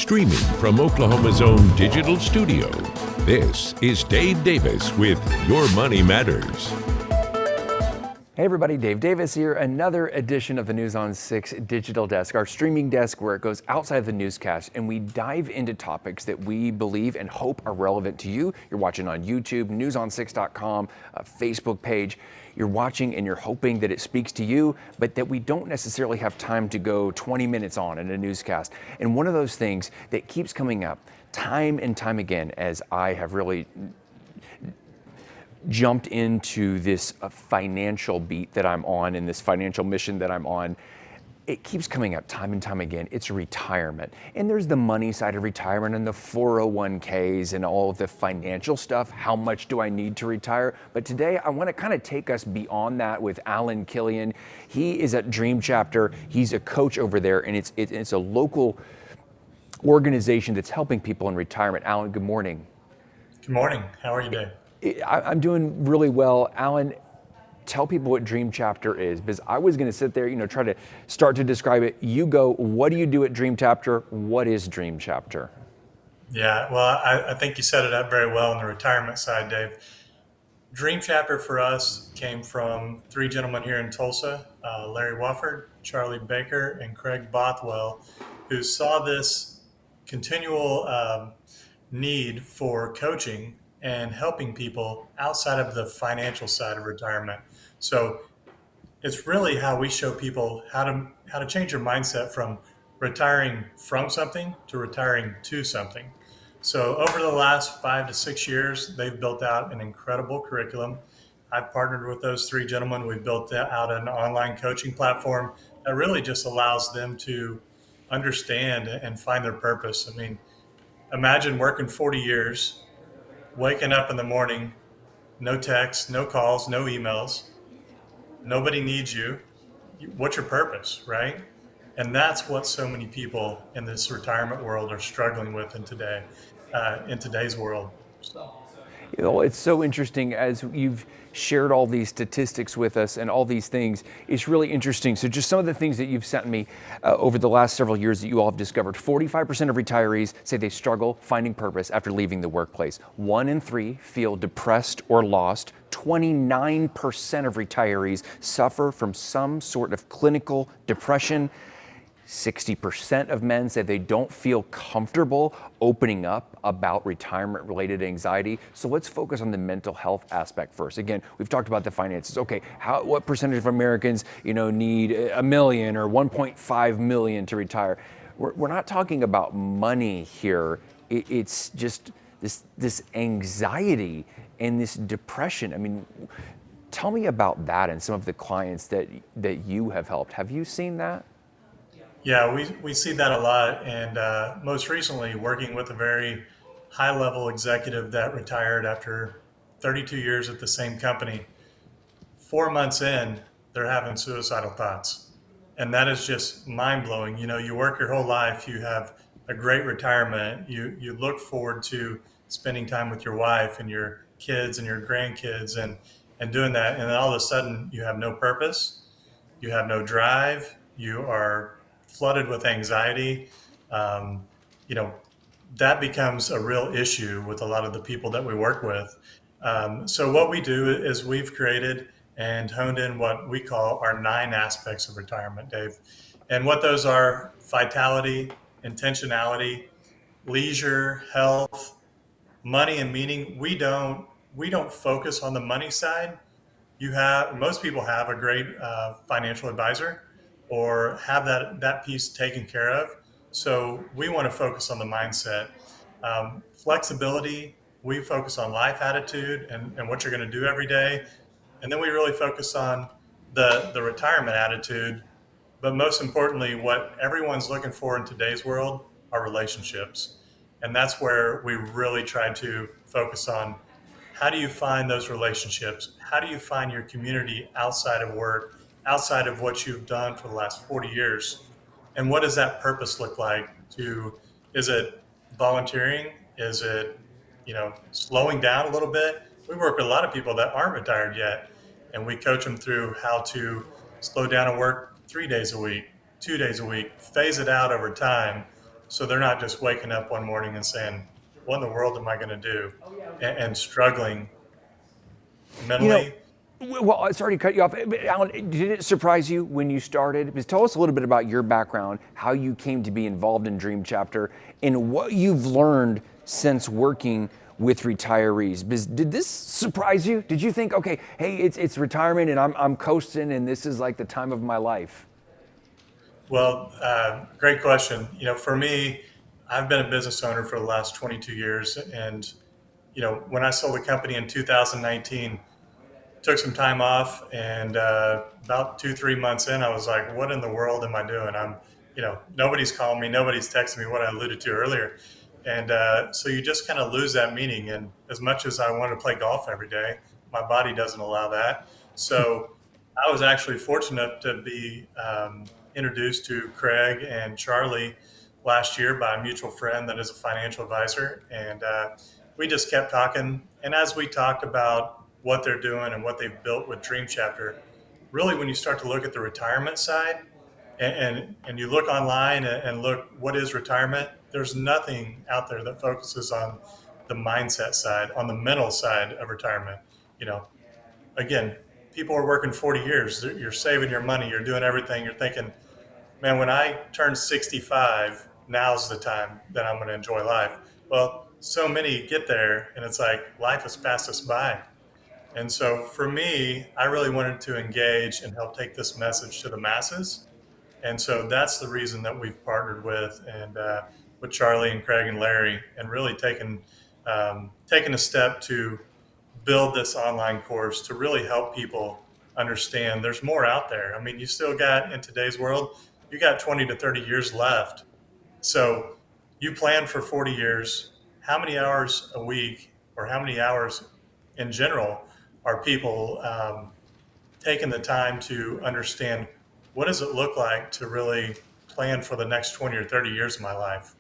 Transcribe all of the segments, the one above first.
Streaming from Oklahoma's own digital studio, this is Dave Davis with Your Money Matters. Hey everybody, Dave Davis here. Another edition of the News on 6 Digital Desk, our streaming desk where it goes outside the newscast and we dive into topics that we believe and hope are relevant to you. You're watching on YouTube, newson6.com, Facebook page. You're watching and you're hoping that it speaks to you, but that we don't necessarily have time to go 20 minutes on in a newscast. And one of those things that keeps coming up time and time again as I have really jumped into this financial beat that I'm on and this financial mission that I'm on, it keeps coming up time and time again. It's retirement. And there's the money side of retirement and the 401ks and all of the financial stuff. How much do I need to retire? But today I want to kind of take us beyond that with Alan Kilian. He is at Dream Chapter. He's a coach over there, and it's a local organization that's helping people in retirement. Alan, good morning. Good morning. How are you doing? I'm doing really well. Alan, tell people what Dream Chapter is, because I was going to sit there, try to start to describe it. You go, what do you do at Dream Chapter? What is Dream Chapter? Yeah, well, I think you set it up very well on the retirement side, Dave. Dream Chapter for us came from three gentlemen here in Tulsa, Larry Wofford, Charlie Baker, and Craig Bothwell, who saw this continual need for coaching and helping people outside of the financial side of retirement. So it's really how we show people how to change your mindset from retiring from something to retiring to something. So over the last 5 to 6 years, they've built out an incredible curriculum. I've partnered with those three gentlemen. We've built out an online coaching platform that really just allows them to understand and find their purpose. I mean, imagine working 40 years, waking up in the morning, no texts, no calls, no emails. Nobody needs you. What's your purpose, right? And that's what so many people in this retirement world are struggling with in today's world. So. It's so interesting as you've shared all these statistics with us and all these things. It's really interesting. So just some of the things that you've sent me over the last several years that you all have discovered. 45% of retirees say they struggle finding purpose after leaving the workplace. 1 in 3 feel depressed or lost. 29% of retirees suffer from some sort of clinical depression. 60% of men say they don't feel comfortable opening up about retirement-related anxiety. So let's focus on the mental health aspect first. Again, we've talked about the finances. Okay, what percentage of Americans, need $1 million or 1.5 million to retire? We're not talking about money here. It's just this anxiety and this depression. I mean, tell me about that and some of the clients that you have helped. Have you seen that? Yeah, we see that a lot, and most recently working with a very high-level executive that retired after 32 years at the same company. 4 months in, they're having suicidal thoughts, and that is just mind-blowing. You work your whole life, you have a great retirement, you look forward to spending time with your wife and your kids and your grandkids and doing that, and then all of a sudden you have no purpose, you have no drive, you are flooded with anxiety. That becomes a real issue with a lot of the people that we work with. So what we do is we've created and honed in what we call our 9 aspects of retirement, Dave. And what those are: vitality, intentionality, leisure, health, money and meaning. We don't focus on the money side. Most people have a great financial advisor or have that piece taken care of. So we want to focus on the mindset. Flexibility, we focus on life attitude and what you're going to do every day. And then we really focus on the retirement attitude. But most importantly, what everyone's looking for in today's world are relationships. And that's where we really try to focus on: how do you find those relationships? How do you find your community outside of work, outside of what you've done for the last 40 years? And what does that purpose look like? Is it volunteering? Is it, slowing down a little bit? We work with a lot of people that aren't retired yet, and we coach them through how to slow down and work 3 days a week, 2 days a week, phase it out over time So they're not just waking up one morning and saying, what in the world am I going to do? And struggling You know, mentally. well, sorry to cut you off, but Alan, did it surprise you when you started? Because tell us a little bit about your background, how you came to be involved in Dream Chapter, and what you've learned since working with retirees. Because did this surprise you? Did you think, okay, hey, it's retirement and I'm coasting and this is like the time of my life? Well, great question. For me, I've been a business owner for the last 22 years. And, when I sold the company in 2019, took some time off, and about 2 3 months in, I was like, what in the world am I doing? Nobody's calling me, nobody's texting me, what I alluded to earlier. And so you just kind of lose that meaning. And as much as I want to play golf every day, my body doesn't allow that. So I was actually fortunate to be introduced to Craig and Charlie last year by a mutual friend that is a financial advisor. And we just kept talking. And as we talked about what they're doing and what they've built with Dream Chapter, really, when you start to look at the retirement side, and you look online and look what is retirement, there's nothing out there that focuses on the mindset side, on the mental side of retirement. You know, Again, people are working 40 years. You're saving your money. You're doing everything. You're thinking, man, when I turn 65, now's the time that I'm going to enjoy life. Well, so many get there and it's like life has passed us by. And so for me, I really wanted to engage and help take this message to the masses. And so that's the reason that we've partnered with Charlie and Craig and Larry, and really taken a step to build this online course to really help people understand there's more out there. I mean, you still got, in today's world, you got 20 to 30 years left. So you plan for 40 years. How many hours a week, or how many hours in general, are people taking the time to understand what does it look like to really plan for the next 20 or 30 years of my life?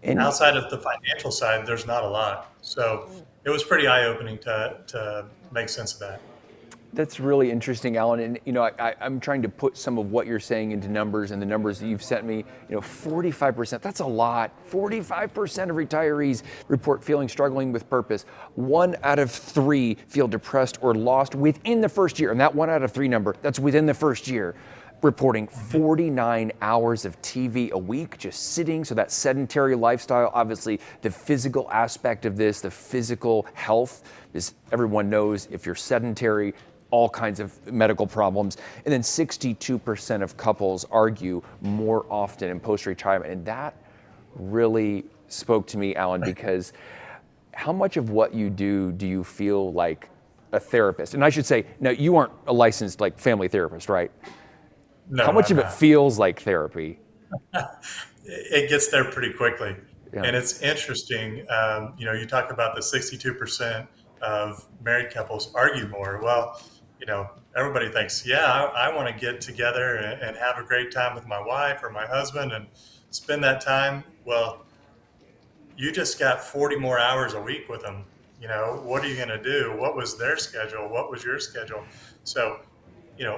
And Outside of the financial side, there's not a lot. So it was pretty eye opening to make sense of that. that's really interesting, Alan. And I'm trying to put some of what you're saying into numbers, and the numbers that you've sent me. 45%. That's a lot. 45% of retirees report feeling struggling with purpose. 1 out of 3 feel depressed or lost within the first year, and that 1 out of 3 number, that's within the first year. Reporting 49 hours of TV a week, just sitting. So that sedentary lifestyle, obviously the physical aspect of this, the physical health, is everyone knows if you're sedentary, all kinds of medical problems. And then 62% of couples argue more often in post-retirement. And that really spoke to me, Alan, because how much of what you do you feel like a therapist? And I should say, now you aren't a licensed family therapist, right? No, How much I'm of it not. feels like therapy? It gets there pretty quickly. Yeah. And it's interesting. You talk about the 62% of married couples argue more. Well, everybody thinks, yeah, I want to get together and have a great time with my wife or my husband and spend that time. Well, you just got 40 more hours a week with them. What are you going to do? What was their schedule? What was your schedule? So,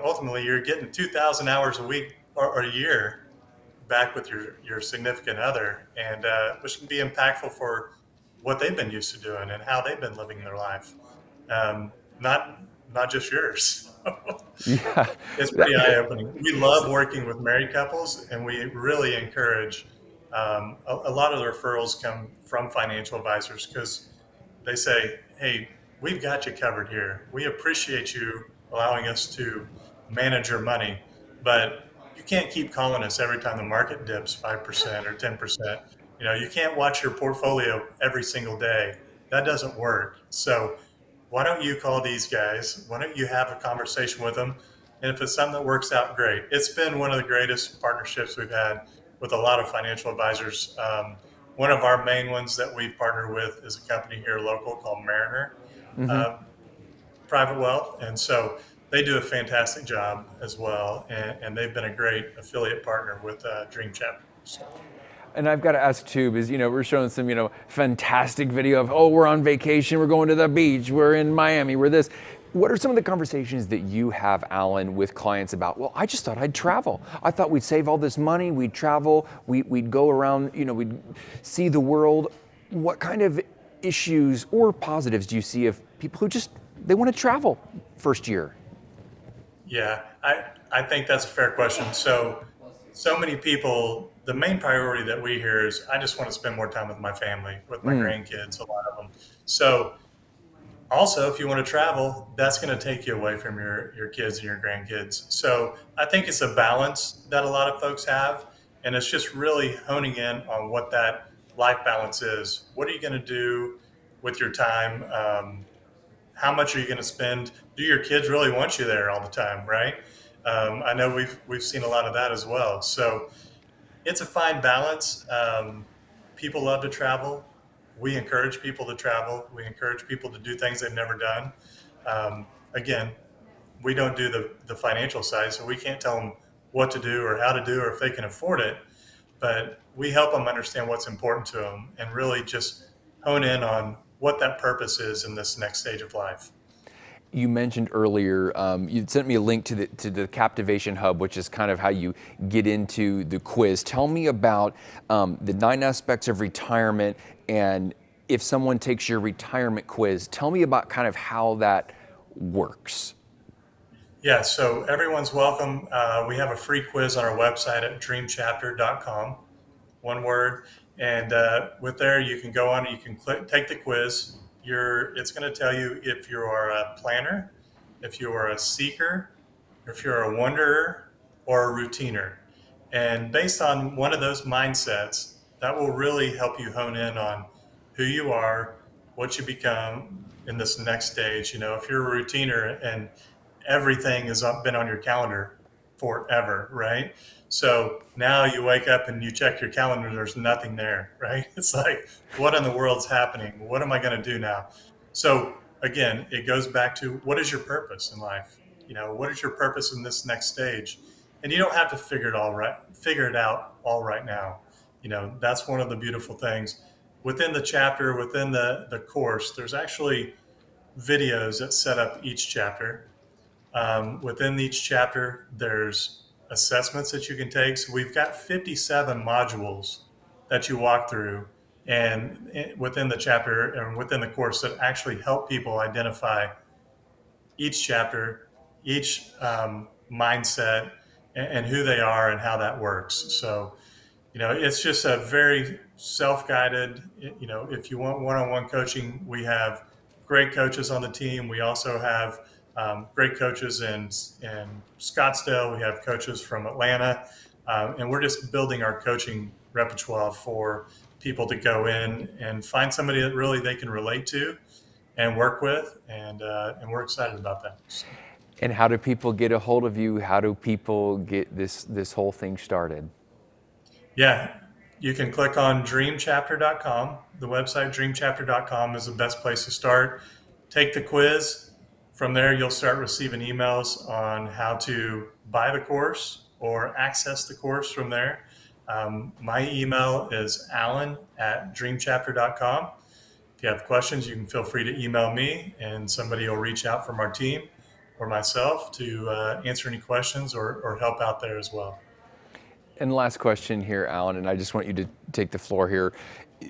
ultimately you're getting 2,000 hours a week or a year back with your significant other, and which can be impactful for what they've been used to doing and how they've been living their life. Um, not not just yours. Yeah. It's pretty eye opening. We love working with married couples, and we really encourage. A lot of the referrals come from financial advisors because they say, "Hey, we've got you covered here. We appreciate you allowing us to manage your money, but you can't keep calling us every time the market dips 5% or 10%. You can't watch your portfolio every single day. That doesn't work. So why don't you call these guys? Why don't you have a conversation with them? And if it's something that works out, great." It's been one of the greatest partnerships we've had with a lot of financial advisors. One of our main ones that we've partnered with is a company here local called Mariner uh, Private Wealth. And so they do a fantastic job as well. And they've been a great affiliate partner with Dream Chapter. So. And I've got to ask too, because we're showing some fantastic video of, oh, we're on vacation, we're going to the beach, we're in Miami, we're this. What are some of the conversations that you have, Alan, with clients about, well, I just thought I'd travel. I thought we'd save all this money, we'd travel, we'd go around, we'd see the world. What kind of issues or positives do you see of people who just, they want to travel first year? Yeah, I think that's a fair question. So many people, the main priority that we hear is, I just want to spend more time with my family, with my grandkids, a lot of them. So also, if you want to travel, that's going to take you away from your kids and your grandkids. So I think it's a balance that a lot of folks have. And it's just really honing in on what that life balance is. What are you going to do with your time? How much are you going to spend? Do your kids really want you there all the time, right? I know we've seen a lot of that as well. So it's a fine balance. People love to travel. We encourage people to travel. We encourage people to do things they've never done. Again, we don't do the financial side, so we can't tell them what to do or how to do or if they can afford it. But we help them understand what's important to them and really just hone in on what that purpose is in this next stage of life. You mentioned earlier, you sent me a link to the Captivation Hub, which is kind of how you get into the quiz. Tell me about the 9 aspects of retirement, and if someone takes your retirement quiz, tell me about kind of how that works. Yeah, so everyone's welcome. We have a free quiz on our website at dreamchapter.com, one word. And with there, you can go on, you can take the quiz. It's going to tell you if you are a planner, if you are a seeker, if you're a wanderer, or a routiner. And based on one of those mindsets, that will really help you hone in on who you are, what you become in this next stage. If you're a routiner and everything has been on your calendar forever, right? So now you wake up and you check your calendar, there's nothing there, right? It's like, what in the world's happening? What am I going to do now? So again, it goes back to, what is your purpose in life? What is your purpose in this next stage? And you don't have to figure it out all right now. That's one of the beautiful things within the chapter, within the course. There's actually videos that set up each chapter. Within each chapter, there's assessments that you can take. So we've got 57 modules that you walk through, and within the chapter and within the course that actually help people identify each chapter, each mindset, and who they are and how that works. So it's just a very self-guided. If you want one-on-one coaching, we have great coaches on the team. We also have great coaches in Scottsdale. We have coaches from Atlanta, and we're just building our coaching repertoire for people to go in and find somebody that really they can relate to and work with, and we're excited about that. So. And how do people get a hold of you? How do people get this whole thing started? Yeah, you can click on dreamchapter.com. The website dreamchapter.com is the best place to start. Take the quiz. From there, you'll start receiving emails on how to buy the course or access the course from there. My email is alan@dreamchapter.com. If you have questions, you can feel free to email me, and somebody will reach out from our team or myself to answer any questions or help out there as well. And last question here, Alan, and I just want you to take the floor here.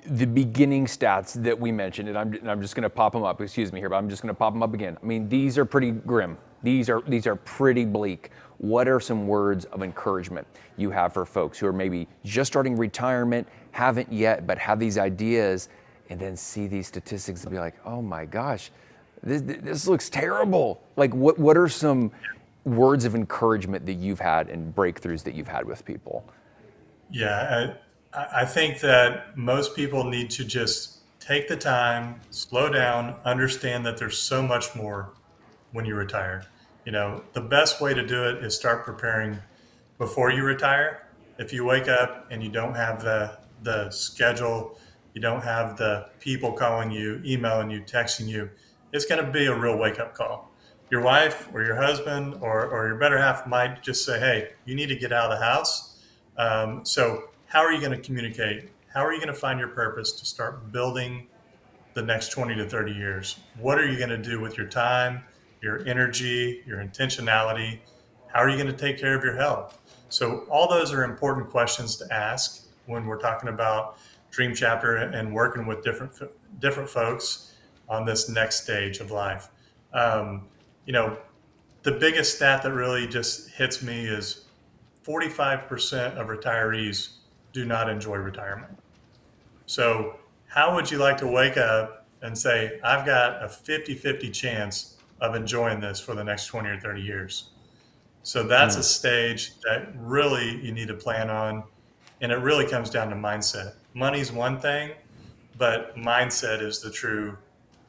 The beginning stats that we mentioned, and I'm just going to pop them up. Excuse me here, but I'm just going to pop them up again. I mean, these are pretty grim. These are pretty bleak. What are some words of encouragement you have for folks who are maybe just starting retirement, haven't yet, but have these ideas, and then see these statistics and be like, oh my gosh, this looks terrible. Like, what are some words of encouragement that you've had and breakthroughs that you've had with people? Yeah, I think that most people need to just take the time, slow down, understand that there's so much more when you retire. The best way to do it is start preparing before you retire. If you wake up and you don't have the schedule, you don't have the people calling you, emailing you, texting you, it's going to be a real wake up call. Your wife or your husband or your better half might just say, hey, you need to get out of the house. So how are you going to communicate? How are you going to find your purpose to start building the next 20 to 30 years? What are you going to do with your time? your energy, your intentionality. How are you going to take care of your health? So all those are important questions to ask when we're talking about Dream Chapter and working with different folks on this next stage of life. Um, you know, the biggest stat that really just hits me is 45% of retirees do not enjoy retirement. So, how would you like to wake up and say, I've got a 50-50 chance of enjoying this for the next 20 or 30 years? So, that's a stage that really you need to plan on. And it really comes down to mindset. Money's one thing, but mindset is the true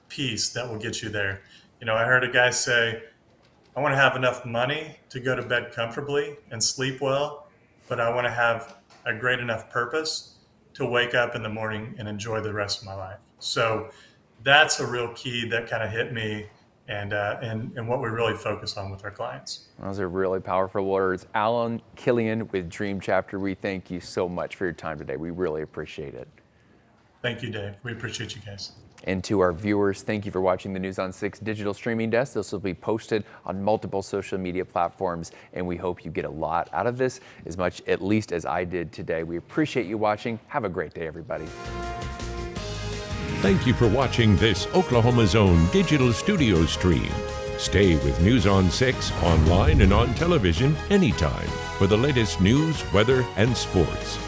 piece that will get you there. I heard a guy say, I want to have enough money to go to bed comfortably and sleep well, but I want to have a great enough purpose to wake up in the morning and enjoy the rest of my life. So that's a real key that kind of hit me and what we really focus on with our clients. Those are really powerful words. Alan Kilian with Dream Chapter, we thank you so much for your time today. We really appreciate it. Thank you, Dave. We appreciate you guys. And to our viewers, thank you for watching the News on 6 digital streaming desk. This will be posted on multiple social media platforms, and we hope you get a lot out of this, as much at least as I did today. We appreciate you watching. Have a great day, everybody. Thank you for watching this Oklahoma's own digital studio stream. Stay with News on 6 online and on television anytime for the latest news, weather, and sports.